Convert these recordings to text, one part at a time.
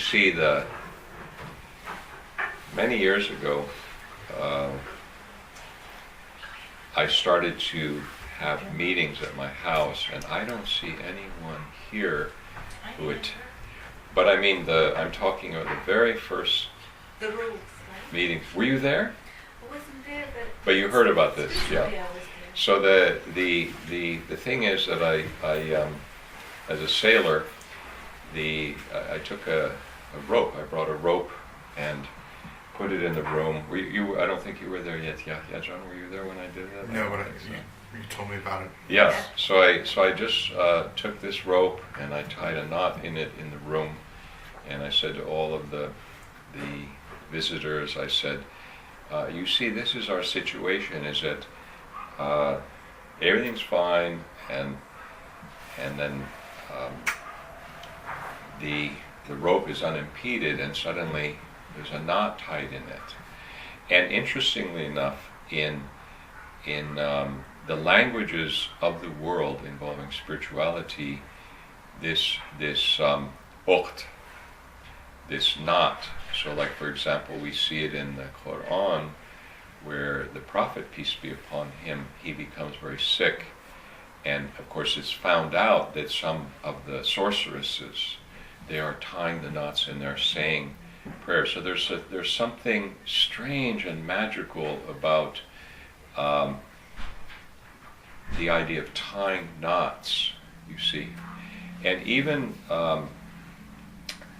see, many years ago, I started to have meetings at my house, and I don't see anyone here who would. But I mean, I'm talking about the very first meeting. Were you there? I wasn't there, but you heard about this, yeah. I was there. So the thing is that I as a sailor, I took a rope. I brought a rope and put it in the room. I don't think you were there yet. Yeah, John, were you there when I did that? No, but you told me about it. Yes. So I just took this rope and I tied a knot in it in the room, and I said to all of the visitors, I said, you see, this is our situation. Is that everything's fine, and then the rope is unimpeded, and suddenly there's a knot tied in it. And interestingly enough, in the languages of the world involving spirituality, this uqt, this knot. So, like for example, we see it in the Quran, where the Prophet, peace be upon him, he becomes very sick, and of course it's found out that some of the sorceresses, they are tying the knots and they're saying prayer. So there's something strange and magical about the idea of tying knots, you see. And even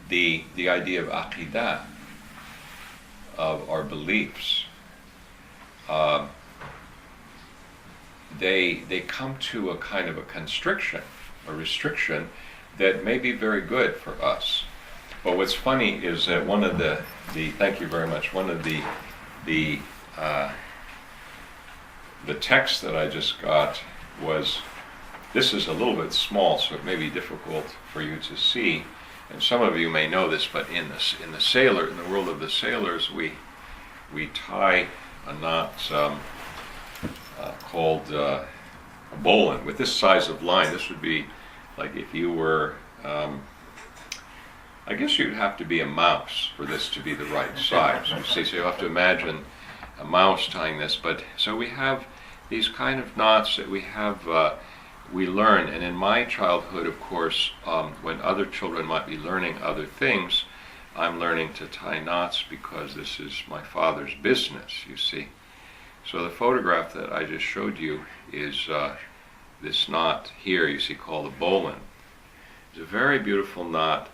the idea of aqidah, of our beliefs, they come to a kind of a constriction, a restriction that may be very good for us. But what's funny is that one of the thank you very much, one of the text that I just got was, this is a little bit small, so it may be difficult for you to see, and some of you may know this, but in the world of the sailors, we tie a knot called a bowline with this size of line. This would be like if you were, I guess you'd have to be a mouse for this to be the right size. You see, so you have to imagine a mouse tying this. But so we have these kind of knots that we learn. And in my childhood, of course, when other children might be learning other things, I'm learning to tie knots because this is my father's business, you see. So the photograph that I just showed you is this knot here, you see, called a bowline. It's a very beautiful knot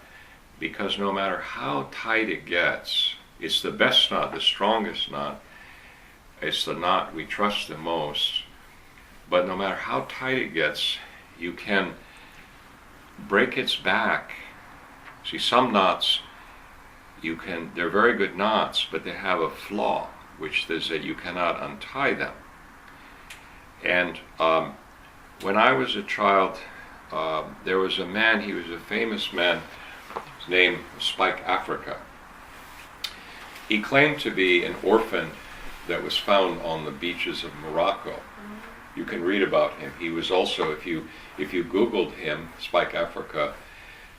because no matter how tight it gets, it's the best knot, the strongest knot. It's the knot we trust the most. But no matter how tight it gets, you can break its back. See, some knots, they're very good knots, but they have a flaw, which is that you cannot untie them. And when I was a child, there was a man, he was a famous man, his name was Spike Africa. He claimed to be an orphan that was found on the beaches of Morocco. You can read about him. He was also, if you Googled him, Spike Africa,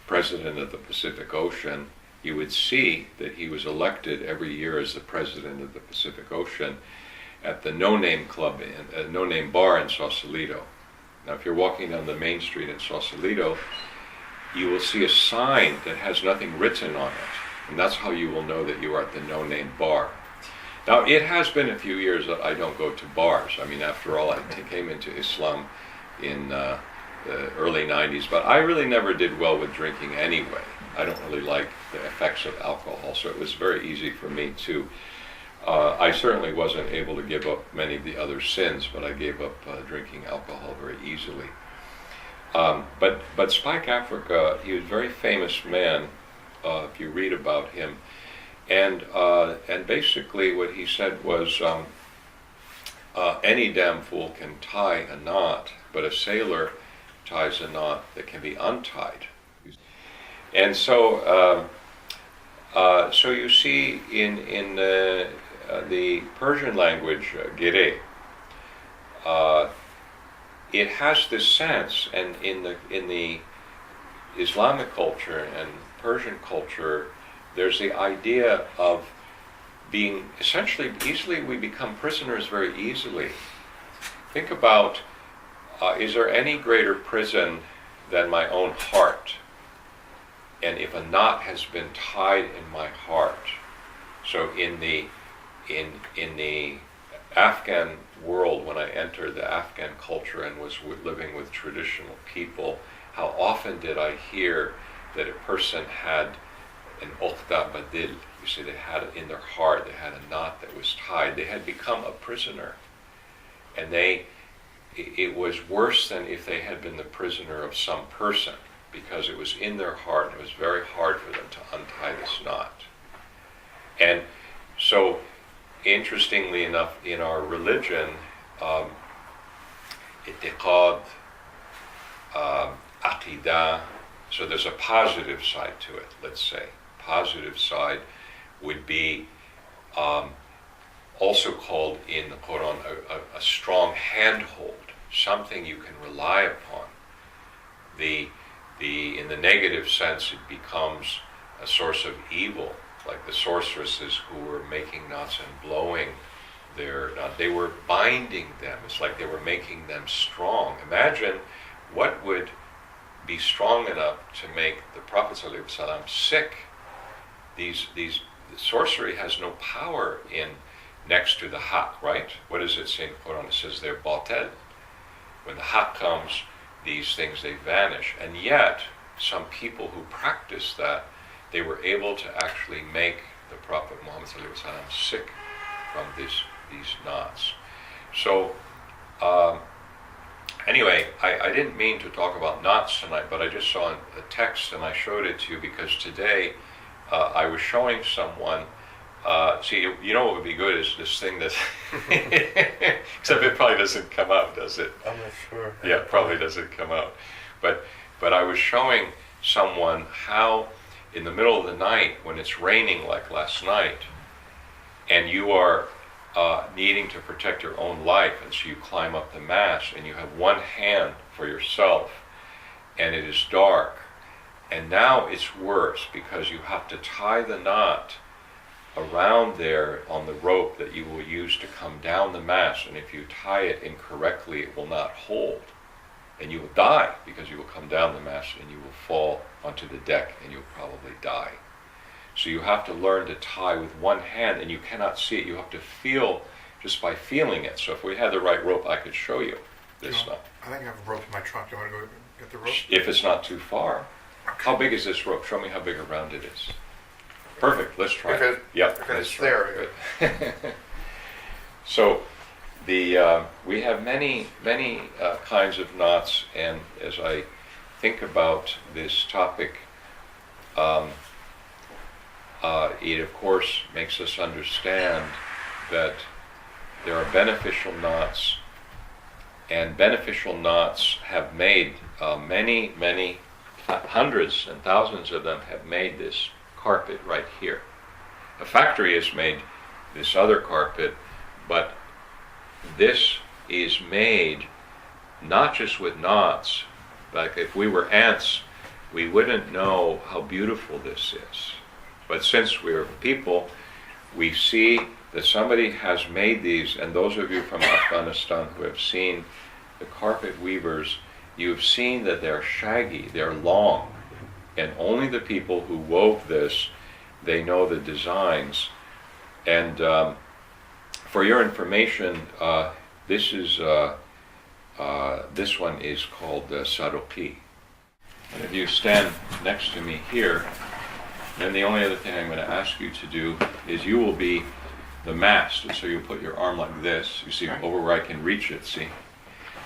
president of the Pacific Ocean, you would see that he was elected every year as the president of the Pacific Ocean at the No Name Club, No Name Bar in Sausalito. Now, if you're walking down the main street in Sausalito, you will see a sign that has nothing written on it, and that's how you will know that you are at the No Name Bar. Now, it has been a few years that I don't go to bars. I mean, after all, I came into Islam in the early 90s, but I really never did well with drinking anyway. I don't really like the effects of alcohol, so it was very easy for me to. I certainly wasn't able to give up many of the other sins, but I gave up drinking alcohol very easily. But Spike Africa, he was a very famous man, if you read about him. And basically what he said was, any damn fool can tie a knot, but a sailor ties a knot that can be untied. And so you see in the Persian language, gire, it has this sense, and in the Islamic culture and Persian culture, there's the idea of being essentially, easily we become prisoners very easily. Think about, is there any greater prison than my own heart? And if a knot has been tied in my heart, so in the Afghan world, when I entered the Afghan culture and was living with traditional people, how often did I hear that a person had an uqda badil? You see, they had it in their heart, they had a knot that was tied. They had become a prisoner. And it was worse than if they had been the prisoner of some person, because it was in their heart, and it was very hard for them to untie this knot. And so, interestingly enough, in our religion, itiqad, aqidah, so there's a positive side to it, let's say. Positive side would be also called in the Quran a strong handhold, something you can rely upon. In the negative sense, it becomes a source of evil, like the sorceresses who were making knots and blowing their knot. They were binding them. It's like they were making them strong. Imagine what would be strong enough to make the Prophet ﷺ sick. Sorcery has no power in next to the haqq, right? What does it say in the Quran? It says they're batil. When the haqq comes, these things, they vanish. And yet, some people who practice that, they were able to actually make the Prophet Muhammad ﷺ sick from these knots. So, anyway, I didn't mean to talk about knots tonight, but I just saw a text and I showed it to you because today I was showing someone, see, you know what would be good is this thing that, except it probably doesn't come out, does it? I'm not sure. Yeah, it probably doesn't come out. But I was showing someone how in the middle of the night, when it's raining like last night, and you are needing to protect your own life, and so you climb up the mast, and you have one hand for yourself, and it is dark, and now it's worse because you have to tie the knot around there on the rope that you will use to come down the mast, and if you tie it incorrectly, it will not hold, and you will die because you will come down the mast and you will fall onto the deck and you'll probably die. So you have to learn to tie with one hand, and you cannot see it. You have to feel just by feeling it. So if we had the right rope, I could show you this knot. I think I have a rope in my trunk. You want to go get the rope? If it's not too far. Okay. How big is this rope? Show me how big around it is. Perfect. Let's try it. Yep. Let's It's try there. it. So we have many kinds of knots, and as I think about this topic, it of course makes us understand that there are beneficial knots, and beneficial knots have made many hundreds and thousands of them have made this carpet right here. A factory has made this other carpet, but this is made not just with knots. Like if we were ants, we wouldn't know how beautiful this is. But since we're people, we see that somebody has made these, and those of you from Afghanistan who have seen the carpet weavers, you've seen that they're shaggy, they're long, and only the people who wove this, they know the designs. And for your information, this one is called saruqi. And if you stand next to me here, then the only other thing I'm going to ask you to do is you will be the mast. And so you put your arm like this, you see, over where I can reach it, see?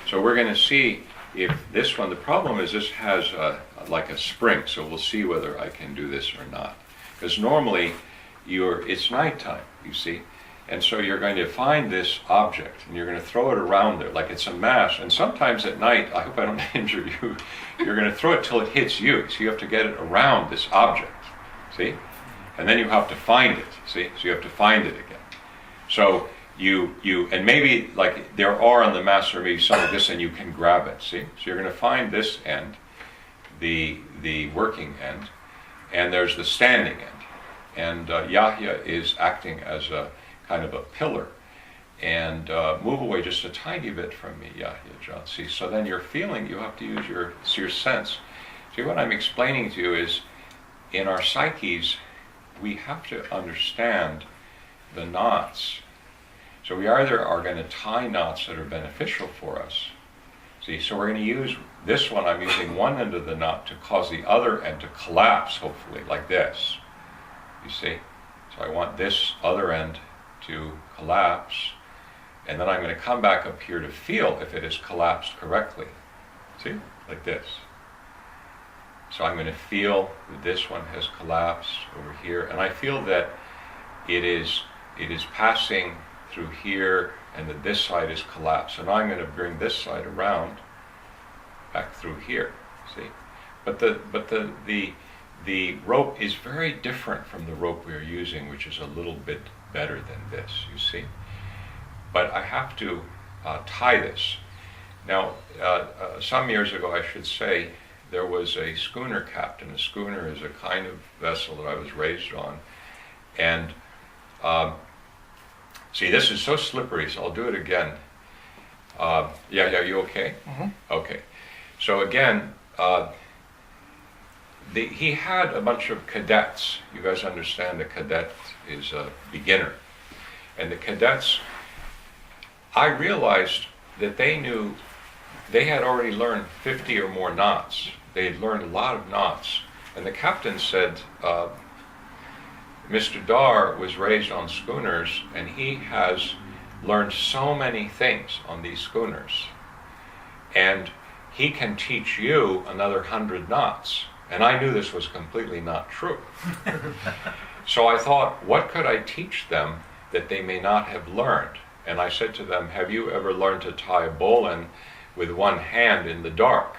So we're going to see if this one, the problem is this has like a spring, so we'll see whether I can do this or not. Because normally it's nighttime, you see, and so you're going to find this object and you're going to throw it around there like it's a mast, and sometimes at night, I hope I don't injure you, you're going to throw it till it hits you, so you have to get it around this object, see? And then you have to find it, see? So you have to find it again. So you and maybe like there are on the mast or maybe some of this, and you can grab it, see? So you're going to find this end, the working end, and there's the standing end. And Yahya is acting as a kind of a pillar. And move away just a tiny bit from me, Yahya, John. See, so then you're feeling, you have to use your sense. See, what I'm explaining to you is, in our psyches, we have to understand the knots. So we either are going to tie knots that are beneficial for us. See, so we're going to use this one, I'm using one end of the knot to cause the other end to collapse, hopefully, like this. You see? So I want this other end to collapse, and then I'm going to come back up here to feel if it has collapsed correctly. See? Like this. So I'm going to feel that this one has collapsed over here, and I feel that it is passing through here, and that this side is collapsed. So now I'm going to bring this side around, back through here. See, but the rope is very different from the rope we are using, which is a little bit better than this. You see, but I have to tie this. Now, some years ago, I should say, there was a schooner captain. A schooner is a kind of vessel that I was raised on, and see, this is so slippery, so I'll do it again. Yeah, you okay? Mm-hmm. Okay. So again, he had a bunch of cadets. You guys understand a cadet is a beginner. And the cadets, I realized that they had already learned 50 or more knots. They had learned a lot of knots. And the captain said, Mr. Dar was raised on schooners, and he has learned so many things on these schooners. And he can teach you another 100 knots. And I knew this was completely not true. So I thought, what could I teach them that they may not have learned? And I said to them, have you ever learned to tie a bowline with one hand in the dark?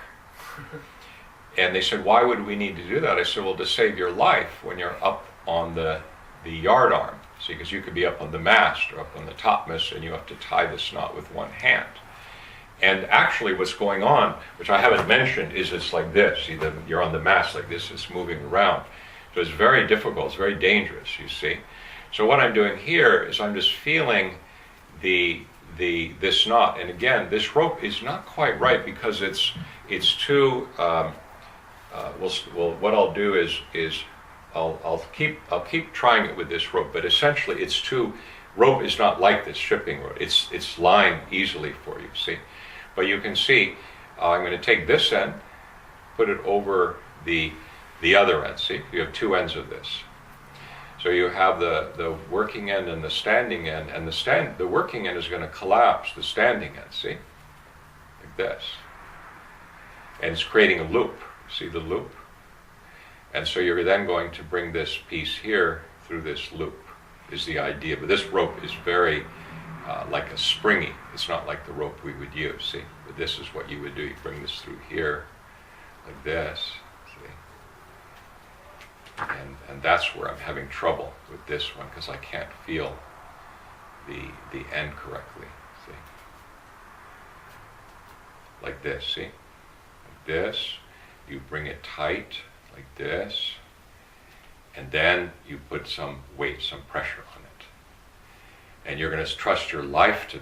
And they said, why would we need to do that? I said, well, to save your life when you're up on the yard arm. See, because you could be up on the mast or up on the topmast, and you have to tie this knot with one hand. And actually what's going on, which I haven't mentioned, is it's like this. See, you're on the mast like this, it's moving around. So it's very difficult, it's very dangerous, you see. So what I'm doing here is I'm just feeling this knot. And again, this rope is not quite right because it's too, what I'll do is I'll keep trying it with this rope, but essentially rope is not like this shipping rope. It's lying easily for you, see. But you can see, I'm going to take this end, put it over the other end, see. You have two ends of this. So you have the working end and the standing end, and the working end is going to collapse the standing end, see? Like this. And it's creating a loop. See the loop? And so you're then going to bring this piece here through this loop, is the idea. But this rope is very like a springy. It's not like the rope we would use, see? But this is what you would do. You bring this through here, like this, see? And that's where I'm having trouble with this one, because I can't feel the end correctly, see? Like this, see? Like this. You bring it tight, like this, and then you put some weight, some pressure on it. And you're going to trust your life to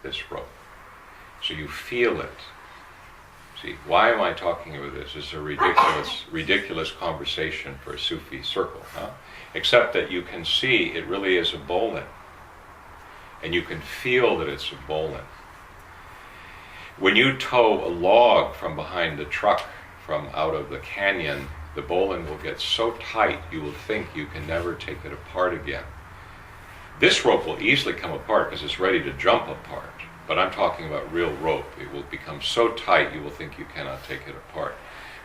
this rope. So you feel it. See, why am I talking about this? It's a ridiculous conversation for a Sufi circle, huh? Except that you can see it really is a bowline. And you can feel that it's a bowline. When you tow a log from behind the truck from out of the canyon, the bowline will get so tight you will think you can never take it apart again. This rope will easily come apart because it's ready to jump apart. But I'm talking about real rope. It will become so tight you will think you cannot take it apart.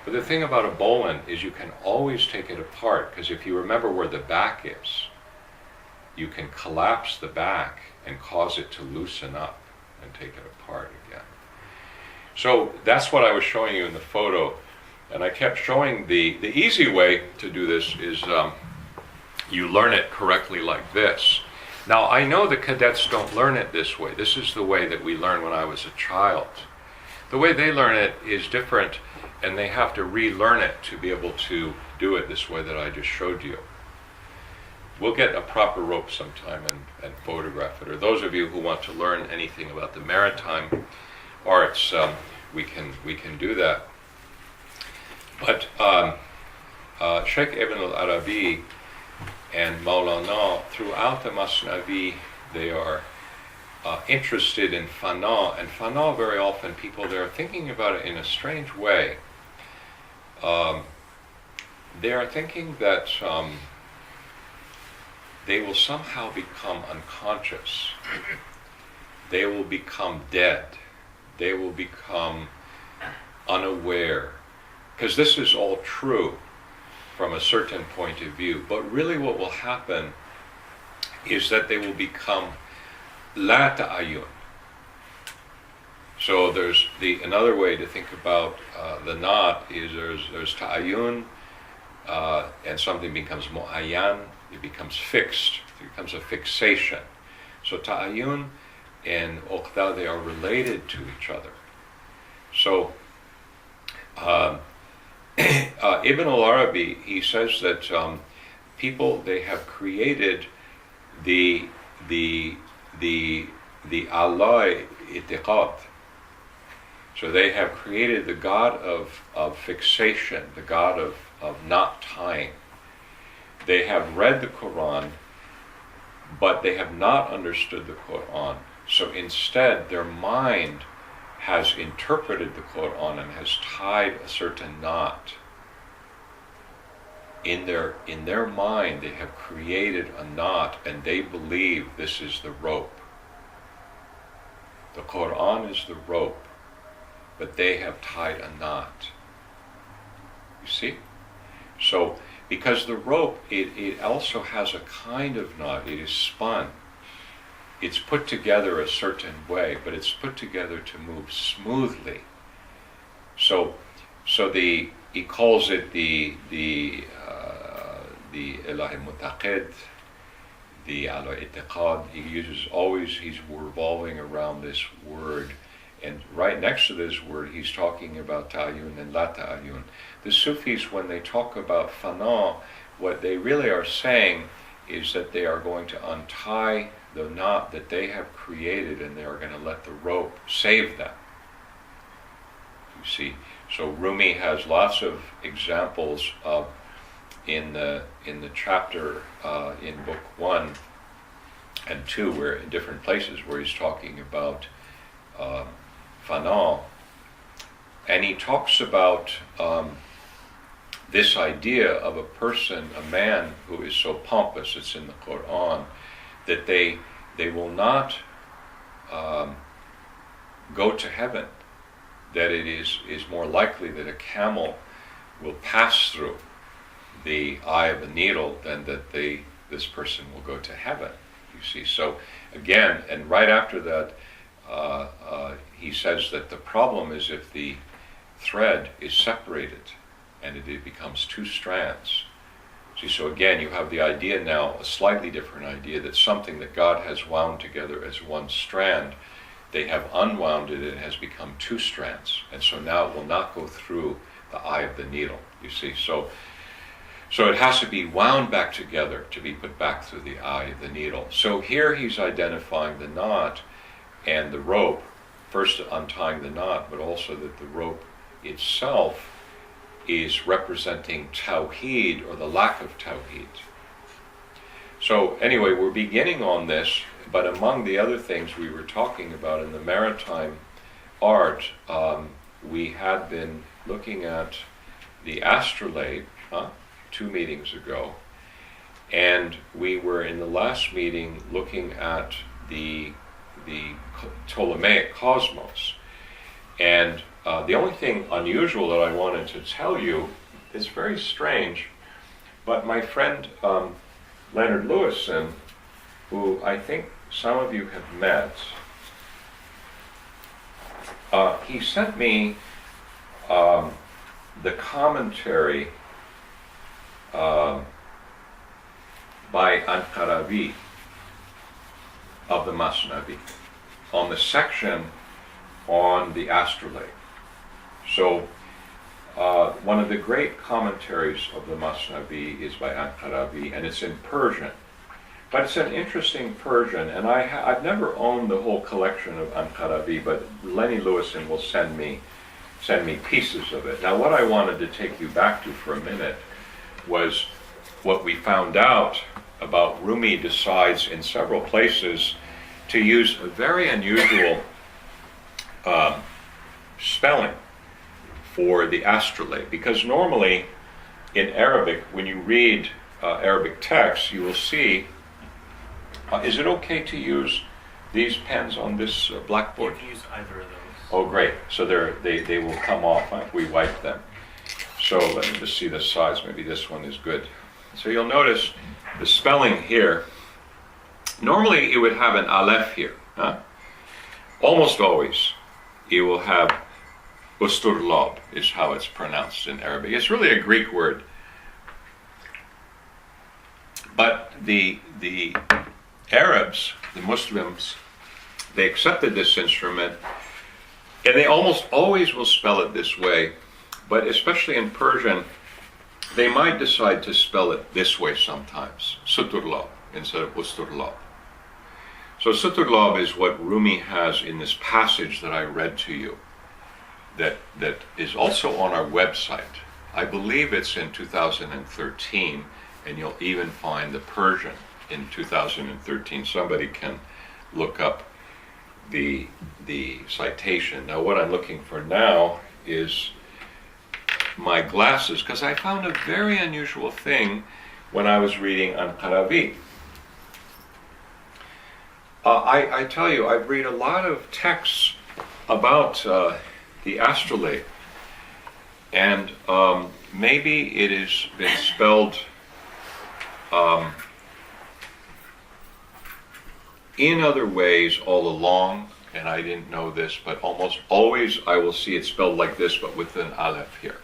But the thing about a bowline is you can always take it apart, because if you remember where the back is, you can collapse the back and cause it to loosen up and take it apart again. So that's what I was showing you in the photo. And I kept showing the easy way to do this is you learn it correctly like this. Now, I know the cadets don't learn it this way. This is the way that we learned when I was a child. The way they learn it is different, and they have to relearn it to be able to do it this way that I just showed you. we'll get a proper rope sometime and photograph it. Or those of you who want to learn anything about the maritime arts, we can do that. But Sheikh Ibn al-Arabi and Maulana, throughout the Masnavi, they are interested in fana. And fana, very often, people, they're thinking about it in a strange way. They are thinking that they will somehow become unconscious. They will become dead. They will become unaware. Because this is all true from a certain point of view. But really what will happen is that they will become la ta'ayun. So there's another way to think about the knot is there's ta'ayun, and something becomes mu'ayyan, it becomes fixed, it becomes a fixation. So ta'ayun and uqda, they are related to each other. So Ibn al-Arabi, he says that people, they have created the Allah itiqad. So they have created the God of fixation, the God of not tying. They have read the Quran, but they have not understood the Quran. So instead, their mind has interpreted the Quran and has tied a certain knot. In their mind, they have created a knot, and they believe this is the rope. The Quran is the rope, but they have tied a knot. You see? So, because the rope, it also has a kind of knot. It is spun. It's put together a certain way, but it's put together to move smoothly. So he calls it the Ilahi Mutaqid, the Allah Itiqad. He's revolving around this word. And right next to this word, he's talking about ta'ayun and la ta'ayun. The Sufis, when they talk about fana, what they really are saying is that they are going to untie the knot that they have created, and they are going to let the rope save them. You see, so Rumi has lots of examples of in the chapter in book 1 and 2, where in different places where he's talking about fana, and he talks about this idea of a person, a man who is so pompous, it's in the Quran, that they will not go to heaven, that it is more likely that a camel will pass through the eye of a needle than that this person will go to heaven, you see. So again, and right after that, he says that the problem is if the thread is separated and it becomes two strands. See, so again, you have the idea now, a slightly different idea, that something that God has wound together as one strand, they have unwound it and it has become two strands. And so now it will not go through the eye of the needle, you see. So it has to be wound back together to be put back through the eye of the needle. So here he's identifying the knot and the rope, first untying the knot, but also that the rope itself is representing Tawheed, or the lack of Tawheed. So anyway, we're beginning on this, but among the other things we were talking about in the maritime art, we had been looking at the Astrolabe 2 meetings ago, and we were in the last meeting looking at the Ptolemaic cosmos. And the only thing unusual that I wanted to tell you is very strange, but my friend Leonard Lewison, who I think some of you have met, he sent me the commentary by Al-Qarabi of the Masnavi on the section on the Astrolabe. So one of the great commentaries of the Masnavi is by Al-Qarabi, and it's in Persian. But it's an interesting Persian, and I've never owned the whole collection of Ankaravi, but Lenny Lewison will send me pieces of it. Now, what I wanted to take you back to for a minute was what we found out about Rumi decides in several places to use a very unusual spelling for the astrolabe, because normally in Arabic, when you read Arabic text, you will see, is it okay to use these pens on this blackboard? You can use either of those. Oh, great. So they will come off if we wipe them. So let me just see the size. Maybe this one is good. So you'll notice the spelling here. Normally it would have an aleph here. Huh? Almost always you will have Astrolabe is how it's pronounced in Arabic. It's really a Greek word. But the Arabs, the Muslims, they accepted this instrument, and they almost always will spell it this way, but especially in Persian, they might decide to spell it this way sometimes, Suturlab instead of Usturlab. So Suturlab is what Rumi has in this passage that I read to you, that is also on our website. I believe it's in 2013, and you'll even find the Persian in 2013. Somebody can look up the citation. Now what I'm looking for now is my glasses, because I found a very unusual thing when I was reading Ankaravi. I tell you, I've read a lot of texts about the astrolabe, and maybe it has been spelled in other ways all along, and I didn't know this, but almost always I will see it spelled like this, but with an aleph here.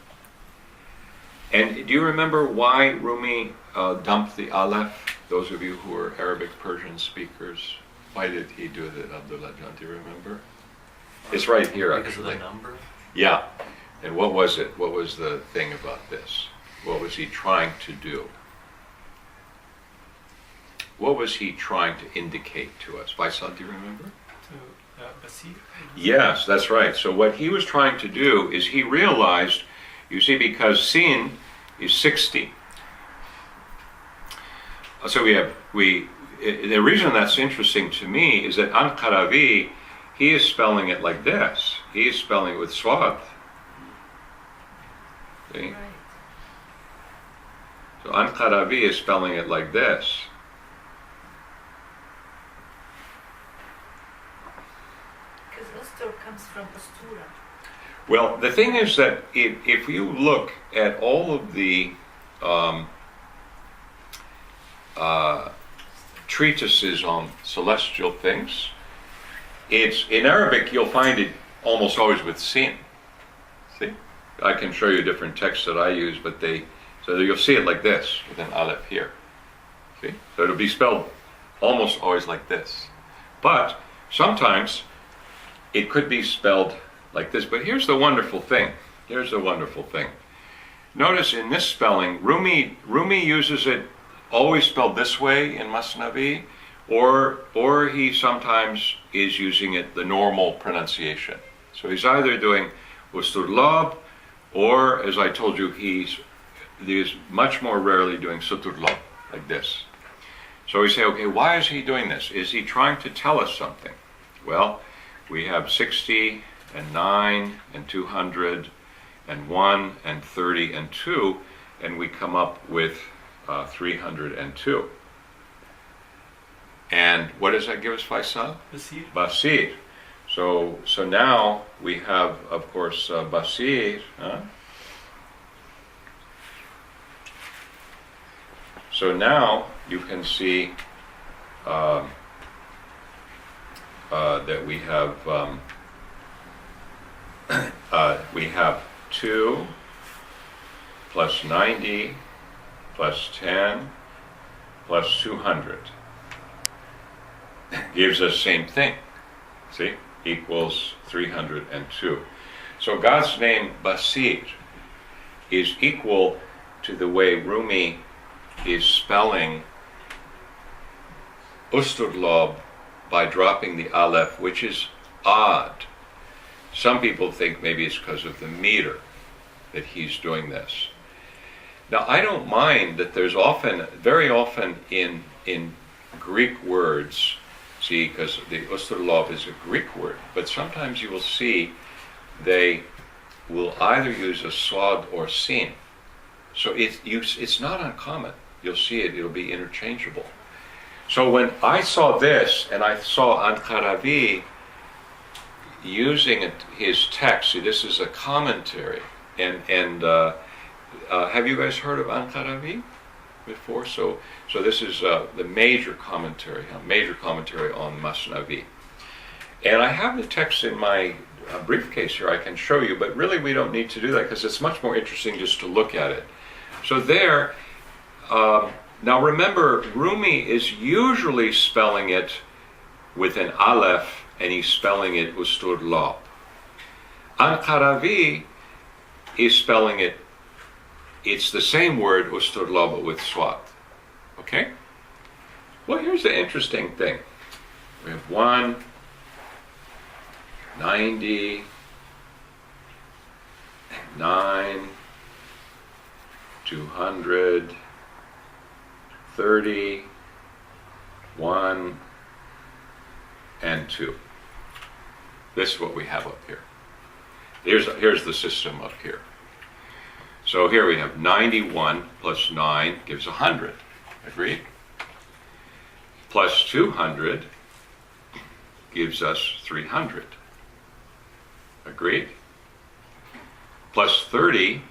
And do you remember why Rumi dumped the aleph? Those of you who are Arabic Persian speakers, why did he do that, Abdullah Jan? Do you remember? It's right here, because actually. Because of the number? Yeah. And what was it? What was the thing about this? What was he trying to do? What was he trying to indicate to us? Faisal, do you remember? Basir? Yes, that's right. So what he was trying to do is he realized, you see, because sin is 60. So the reason that's interesting to me is that Ankaravi, he is spelling it like this. He is spelling it with swad. See? Right. So Ankaravi is spelling it like this. Because Ustur comes from Ustura. Well, the thing is that if you look at all of the treatises on celestial things, it's in Arabic you'll find it almost always with sin. See, I can show you different texts that I use, but so you'll see it like this with an aleph here. See, so it'll be spelled almost always like this, but sometimes it could be spelled like this. But here's the wonderful thing. Notice in this spelling, Rumi uses it always spelled this way in Masnavi, or he sometimes is using it the normal pronunciation. So he's either doing Usturlab, or as I told you, he's much more rarely doing Suturlab, like this. So we say, okay, why is he doing this? Is he trying to tell us something? Well, we have 60 and 9 and 200 and 1 and 30 and 2, and we come up with 302. And what does that give us, Faisal? Basir. Basir. So now we have, of course, Basir. Huh? So now you can see that we have 2 plus 90 plus 10 plus 200 gives us same thing. See? Equals 302. So God's name Basir is equal to the way Rumi is spelling Astrolabe by dropping the aleph, which is odd. Some people think maybe it's because of the meter that he's doing this. Now, I don't mind that there's very often in Greek words, see, because the Astrolabe is a Greek word, but sometimes you will see they will either use a swad or sin. So it's not uncommon. You'll see it'll be interchangeable. So when I saw this, and I saw Ankaravi using his text, see, this is a commentary, and have you guys heard of Ankaravi before? So this is the major commentary on Masnavi. And I have the text in my briefcase here. I can show you, but really we don't need to do that because it's much more interesting just to look at it. So there, now remember, Rumi is usually spelling it with an aleph, and he's spelling it Astrolabe. Ankaravi is spelling it, it's the same word, Astrolabe, with swat. Okay? Well, here's the interesting thing. We have 1, 90, 9, 200, 30, 1, and 2. This is what we have up here. Here's the system up here. So here we have 91 plus 9 gives 100. Agreed? Plus 200 gives us 300. Agreed? Plus 30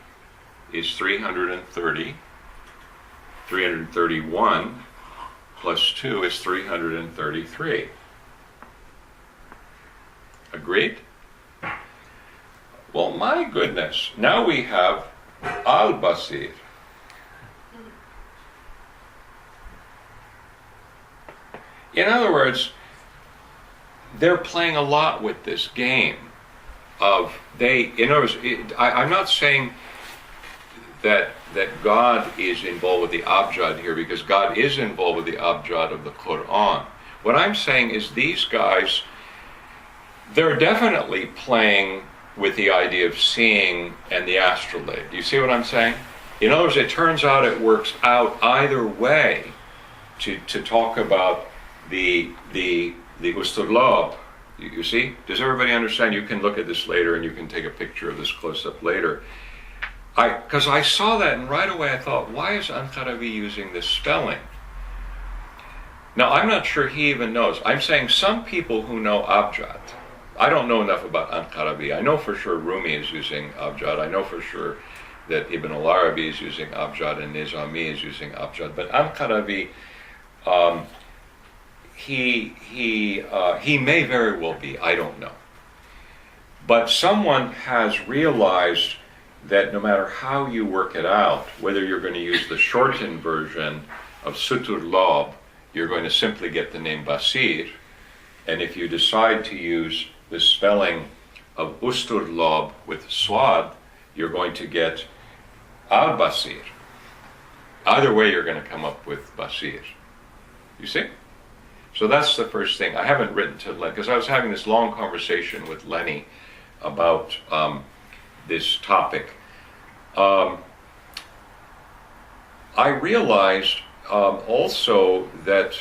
is 330. 331 plus 2 is 333. Agreed? Well, my goodness, now we have Al-Basir. In other words, they're playing a lot with this game of in other words, I'm not saying that God is involved with the abjad here, because God is involved with the abjad of the Quran. What I'm saying is these guys, they're definitely playing with the idea of seeing and the astrolabe. Do you see what I'm saying? In other words, it turns out it works out either way to talk about the Astrolabe. You see? Does everybody understand? You can look at this later and you can take a picture of this close-up later. Because I saw that and right away I thought, why is Ankaravi using this spelling? Now, I'm not sure he even knows. I'm saying some people who know abjad. I don't know enough about Ankaravi. I know for sure Rumi is using abjad. I know for sure that Ibn al-Arabi is using abjad and Nizami is using abjad. But Ankaravi, he may very well be. I don't know. But someone has realized that no matter how you work it out, whether you're going to use the shortened version of Astrolabe, you're going to simply get the name Basir. And if you decide to use the spelling of Astrolabe with Swad, you're going to get Al-Basir. Either way, you're going to come up with Basir. You see? So that's the first thing. I haven't written to Lenny, because I was having this long conversation with Lenny about this topic. I realized also that,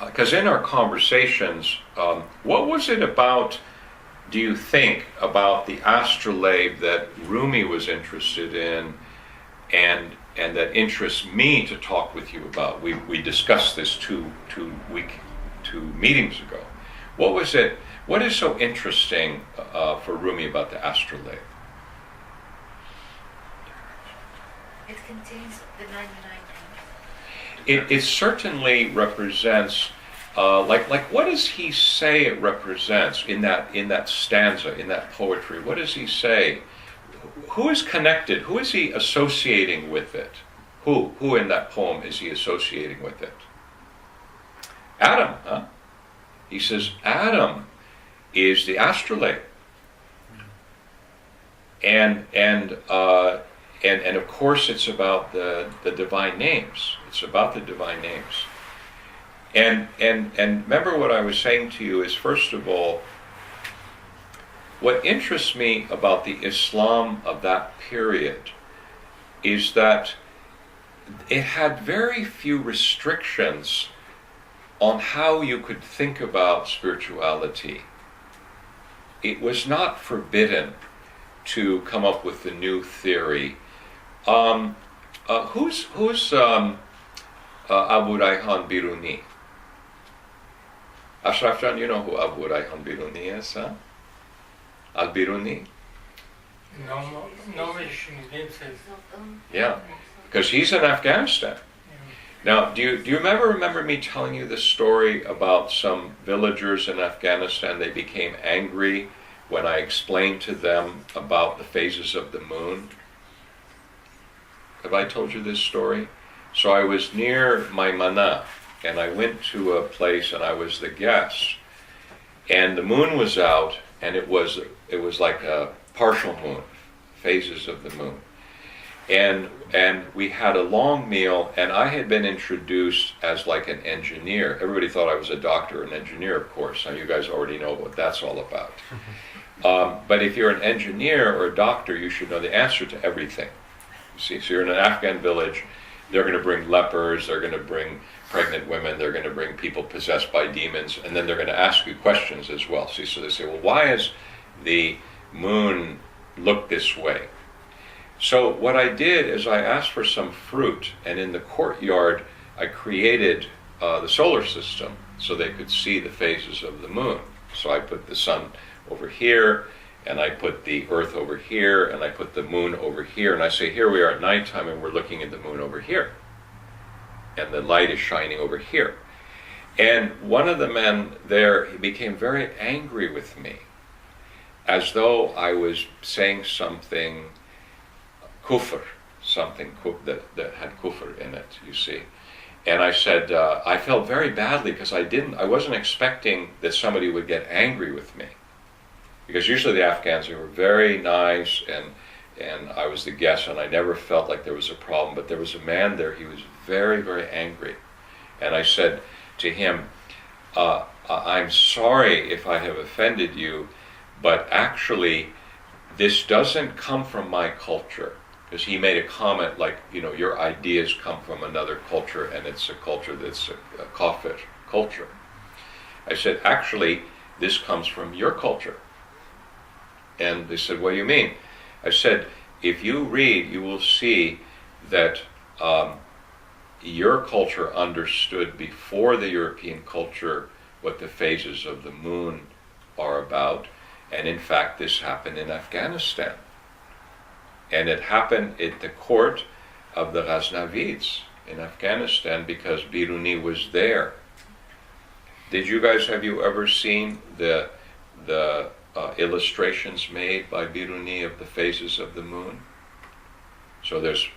because in our conversations, what was it about, do you think, about the astrolabe that Rumi was interested in and that interests me to talk with you about? We discussed this two meetings ago. What was it? What is so interesting for Rumi about the astrolabe? It contains the 99 names. It certainly represents, like what does he say it represents in that stanza, in that poetry? What does he say? Who is connected? Who is he associating with it? Who in that poem is he associating with it? Adam, huh? He says Adam is the astrolabe. And and of course it's about the divine names. It's about the divine names. And remember what I was saying to you is, first of all, what interests me about the Islam of that period is that it had very few restrictions on how you could think about spirituality. It was not forbidden to come up with a new theory. Who's Abu Rayhan Biruni? Ashrafjan, you know who Abu Rayhan Biruni is, huh? Al-Biruni? No mention his name says. Yeah, because he's in Afghanistan. Now, do you remember me telling you the story about some villagers in Afghanistan? They became angry when I explained to them about the phases of the moon. Have I told you this story? So I was near Maimana, and I went to a place, and I was the guest, and the moon was out, and it was like a partial moon, phases of the moon. And we had a long meal, and I had been introduced as like an engineer. Everybody thought I was a doctor, an engineer, of course. Now you guys already know what that's all about. But if you're an engineer or a doctor, you should know the answer to everything. You see, so you're in an Afghan village, they're going to bring lepers, they're going to bring pregnant women, they're going to bring people possessed by demons, and then they're going to ask you questions as well. See, so they say, well, why is the moon look this way? So what I did is I asked for some fruit, and in the courtyard I created the solar system so they could see the phases of the moon. So I put the sun over here, and I put the earth over here, and I put the moon over here, and I say, here we are at nighttime, and we're looking at the moon over here. And the light is shining over here. And one of the men there, he became very angry with me, as though I was saying something kufr, something that had kufr in it, you see. And I said, I felt very badly because I wasn't expecting that somebody would get angry with me. Because usually the Afghans, they were very nice, and I was the guest, and I never felt like there was a problem. But there was a man there, he was very, very angry. And I said to him, I'm sorry if I have offended you, but actually this doesn't come from my culture. Because he made a comment like, your ideas come from another culture, and it's a culture that's a kafir culture. I said, actually, this comes from your culture. And they said, what do you mean? I said, if you read, you will see that your culture understood before the European culture what the phases of the moon are about. And in fact, this happened in Afghanistan. And it happened at the court of the Ghaznavids in Afghanistan because Biruni was there. Have you ever seen the illustrations made by Biruni of the phases of the moon? So there's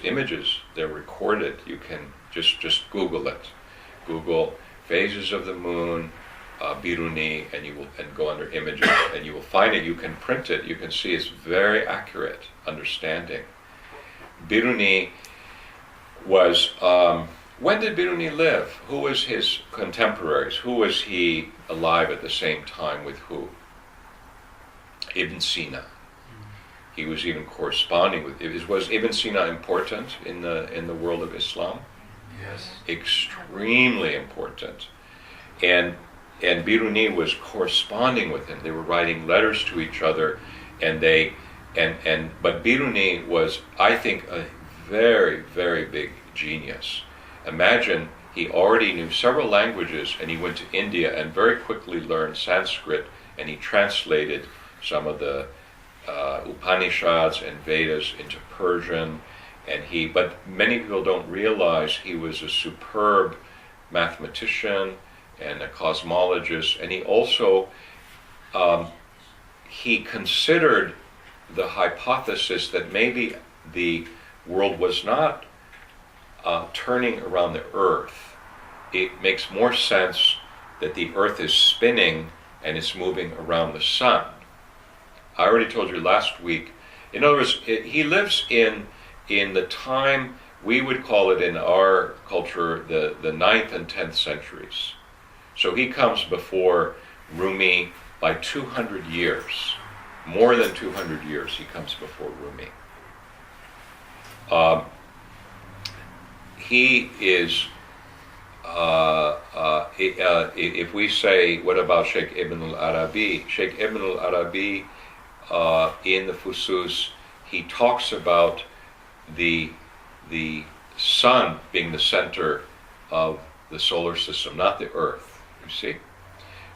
images, they're recorded. You can just Google it. Google phases of the moon, Biruni, and go under images, and you will find it. You can print it. You can see it's very accurate understanding. Biruni was. When did Biruni live? Who was his contemporaries? Who was he alive at the same time with who? Ibn Sina. He was even corresponding with. Was Ibn Sina important in the world of Islam? Yes. Extremely important, and Biruni was corresponding with him. They were writing letters to each other, but Biruni was, I think, a very, very big genius. Imagine he already knew several languages, and he went to India and very quickly learned Sanskrit, and he translated some of the Upanishads and Vedas into Persian. But many people don't realize he was a superb mathematician and a cosmologist, and he also he considered the hypothesis that maybe the world was not turning around the Earth. It makes more sense that the Earth is spinning and it's moving around the sun. I already told you last week. In other words, he lives in in the time, we would call it in our culture the 9th and 10th centuries. So he comes before Rumi by 200 years. More than 200 years he comes before Rumi. He is, if we say, what about Sheikh Ibn al-Arabi? Sheikh Ibn al-Arabi, in the Fusus, he talks about the sun being the center of the solar system, not the earth, you see.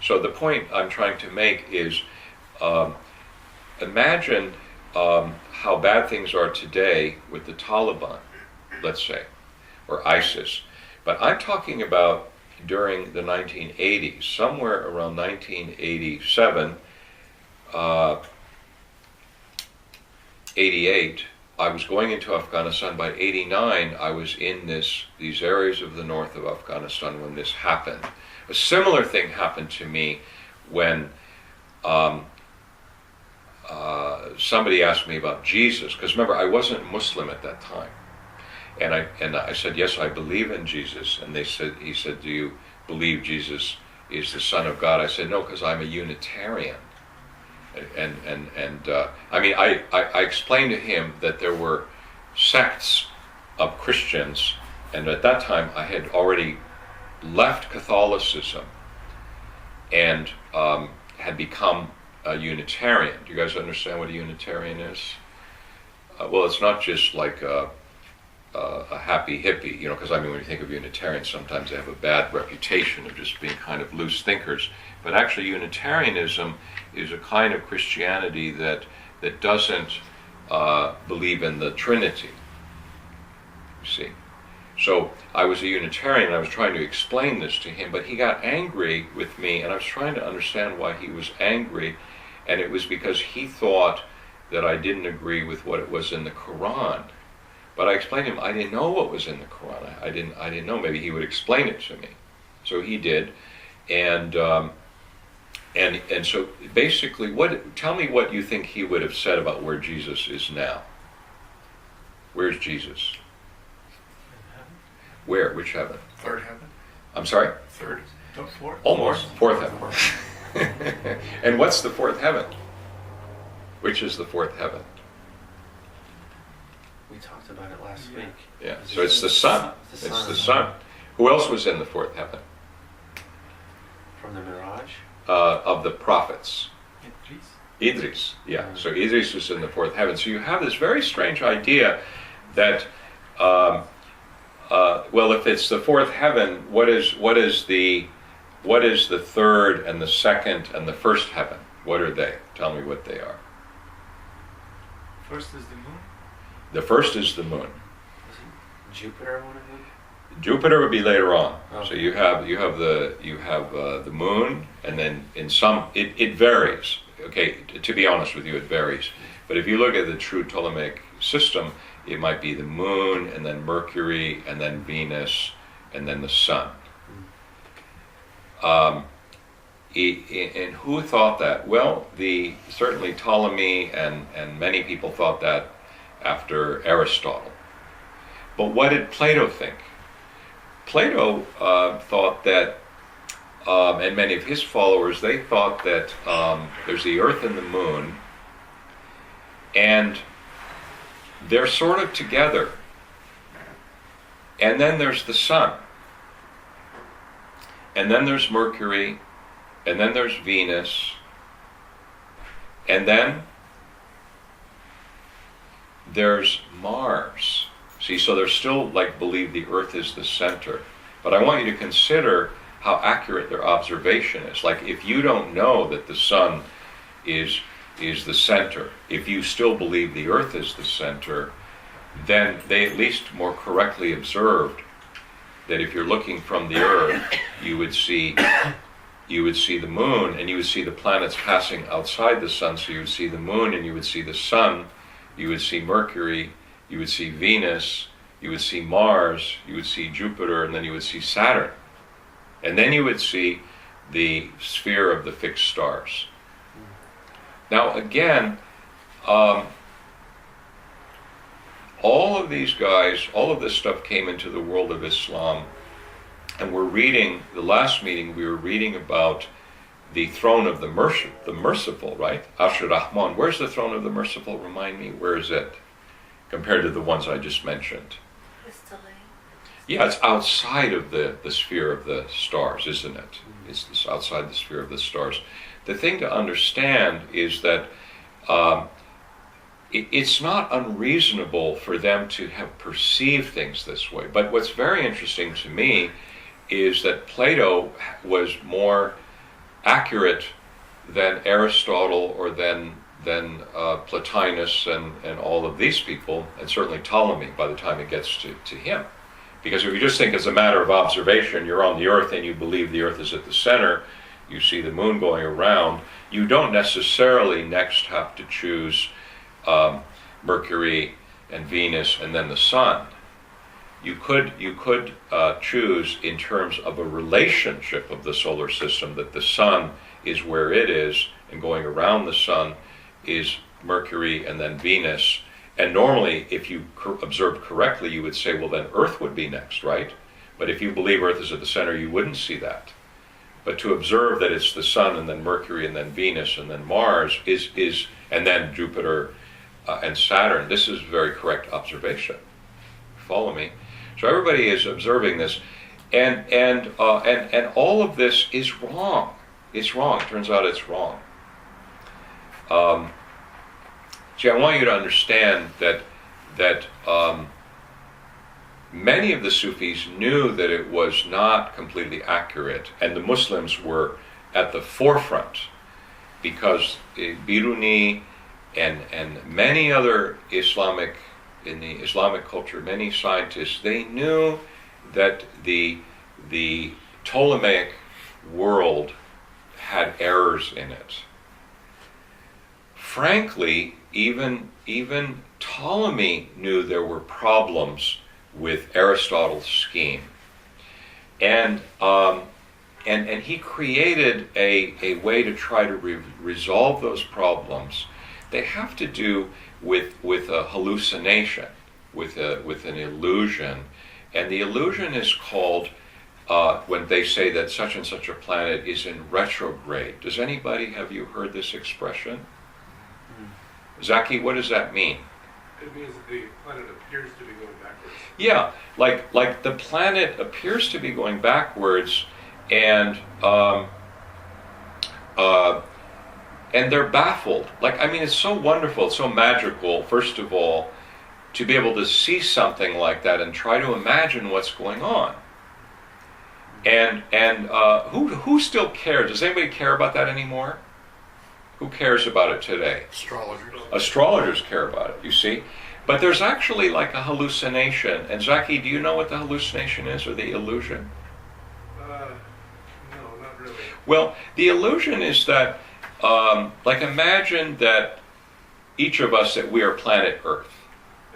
So the point I'm trying to make is, imagine how bad things are today with the Taliban, let's say, or ISIS. But I'm talking about during the 1980s, somewhere around 1987, 88, I was going into Afghanistan. By 89, I was in these areas of the north of Afghanistan when this happened. A similar thing happened to me when somebody asked me about Jesus, because remember, I wasn't Muslim at that time. And I said, yes, I believe in Jesus. And he said, do you believe Jesus is the Son of God? I said, no, because I'm a Unitarian. I explained to him that there were sects of Christians, and at that time I had already left Catholicism and had become a Unitarian. Do you guys understand what a Unitarian is? Well, it's not just like a happy hippie, because when you think of Unitarians, sometimes they have a bad reputation of just being kind of loose thinkers. But actually, Unitarianism is a kind of Christianity that doesn't believe in the Trinity. You see. So I was a Unitarian, and I was trying to explain this to him, but he got angry with me, and I was trying to understand why he was angry, and it was because he thought that I didn't agree with what it was in the Quran. But I explained to him I didn't know what was in the Quran. I didn't know. Maybe he would explain it to me. So he did, and so basically, tell me what you think he would have said about where Jesus is now. Where's Jesus? Where? Which heaven? Third heaven. I'm sorry? Third. No, fourth. Almost. Fourth heaven. And what's the fourth heaven? Which is the fourth heaven? We talked about it last week. Yeah. So it's the sun. It's the sun. Who else was in the fourth heaven? From the Mirage? Of the prophets. Idris. Yeah. So Idris was in the fourth heaven. So you have this very strange idea that, if it's the fourth heaven, what is the third and the second and the first heaven? What are they? Tell me what they are. First is the moon. The first is the moon. Is Jupiter one of them? Jupiter would be later on. Okay. So you have the moon, and then in some it varies. Okay, to be honest with you, it varies. But if you look at the true Ptolemaic system, it might be the moon, and then Mercury, and then Venus, and then the sun. And who thought that? Well, certainly Ptolemy and many people thought that after Aristotle. But what did Plato think? Plato thought that, and many of his followers, they thought that there's the earth and the moon, and they're sort of together. And then there's the sun. And then there's Mercury, and then there's Venus, and then there's Mars. See, so they're still believe the Earth is the center. But I want you to consider how accurate their observation is. If you don't know that the sun is the center, if you still believe the Earth is the center, then they at least more correctly observed that if you're looking from the Earth, you would see the moon, and you would see the planets passing outside the sun. So you would see the moon, and you would see the sun, you would see Mercury, you would see Venus, you would see Mars, you would see Jupiter, and then you would see Saturn. And then you would see the sphere of the fixed stars. Now again, all of these guys, all of this stuff came into the world of Islam, and we're reading, the last meeting we were reading about the throne of the merciful, right? Rahman. Where's the throne of the merciful? Remind me, where is it compared to the ones I just mentioned? Yeah, it's outside of the sphere of the stars, isn't it? It's outside the sphere of the stars. The thing to understand is that it's not unreasonable for them to have perceived things this way. But what's very interesting to me is that Plato was more accurate than Aristotle or than Plotinus and all of these people, and certainly Ptolemy by the time it gets to him. Because if you just think as a matter of observation, you're on the earth and you believe the earth is at the center, you see the moon going around, you don't necessarily next have to choose Mercury and Venus and then the sun. You could choose in terms of a relationship of the solar system, that the sun is where it is, and going around the sun is Mercury and then Venus. And normally, if you observed correctly, you would say, well, then Earth would be next, right? But if you believe Earth is at the center, you wouldn't see that. But to observe that it's the sun and then Mercury and then Venus and then Mars is and then Jupiter and Saturn, this is a very correct observation. Follow me? So everybody is observing this, and all of this is wrong. It's wrong. It turns out it's wrong. See, I want you to understand that many of the Sufis knew that it was not completely accurate, and the Muslims were at the forefront, because Biruni and many other in the Islamic culture, many scientists, they knew that the Ptolemaic world had errors in it. Frankly, even Ptolemy knew there were problems with Aristotle's scheme, and he created a way to try to resolve those problems. They have to do with a hallucination, with an illusion, and the illusion is called when they say that such and such a planet is in retrograde. Have you heard this expression? Zaki, what does that mean? It means that the planet appears to be going backwards. Yeah, like the planet appears to be going backwards, and they're baffled. It's so wonderful, it's so magical, first of all, to be able to see something like that and try to imagine what's going on. And who still cares? Does anybody care about that anymore? Who cares about it today? Astrologers. Astrologers care about it, you see. But there's actually like a hallucination. And Zaki, do you know what the hallucination is, or the illusion? No, not really. Well, the illusion is that, imagine that each of us, that we are planet Earth,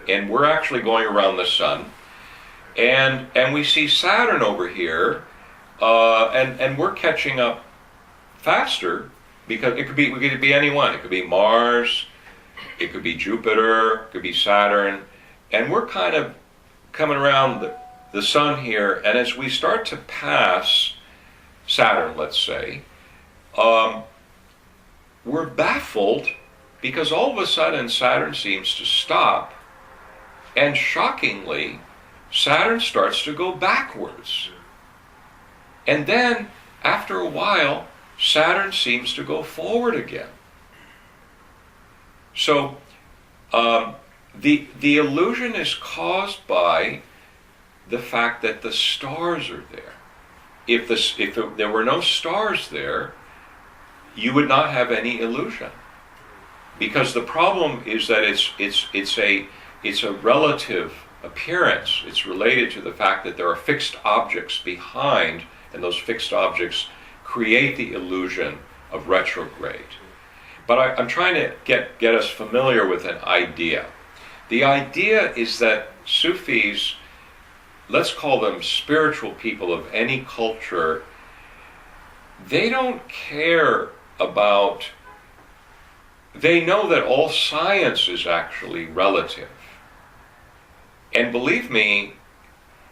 and we're actually going around the sun, and we see Saturn over here, and we're catching up faster, because it could be anyone. It could be Mars, it could be Jupiter, it could be Saturn, and we're kind of coming around the sun here, and as we start to pass Saturn, let's say, we're baffled, because all of a sudden Saturn seems to stop, and shockingly, Saturn starts to go backwards. And then, after a while, Saturn seems to go forward again. So, the illusion is caused by the fact that the stars are there. If there were no stars there, you would not have any illusion, because the problem is that it's a relative appearance. It's related to the fact that there are fixed objects behind, and those fixed objects create the illusion of retrograde. But I'm trying to get us familiar with an idea. The idea is that Sufis, let's call them spiritual people of any culture, they don't care about, they know that all science is actually relative. And believe me,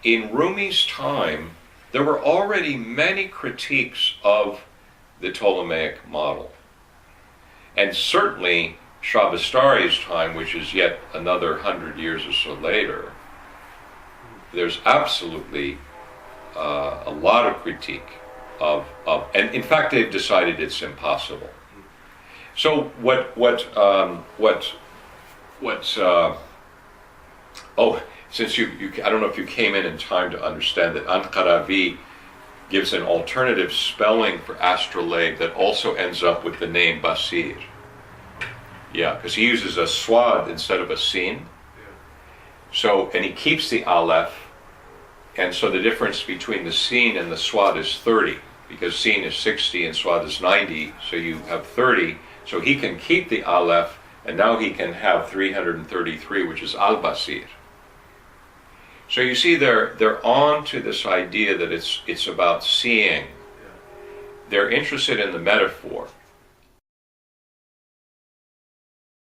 in Rumi's time, there were already many critiques of the Ptolemaic model. And certainly Shavastari's time, which is yet another 100 years or so later, there's absolutely a lot of critique and in fact they've decided it's impossible. So since you I don't know if you came in time to understand that Ankaravi gives an alternative spelling for astrolabe that also ends up with the name Basir. Yeah, because he uses a swad instead of a sin. So, and he keeps the aleph, and so the difference between the sin and the swad is 30, because sin is 60 and swad is 90, so you have 30. So he can keep the aleph, and now he can have 333, which is al-basir. So you see, they're on to this idea that it's about seeing. They're interested in the metaphor.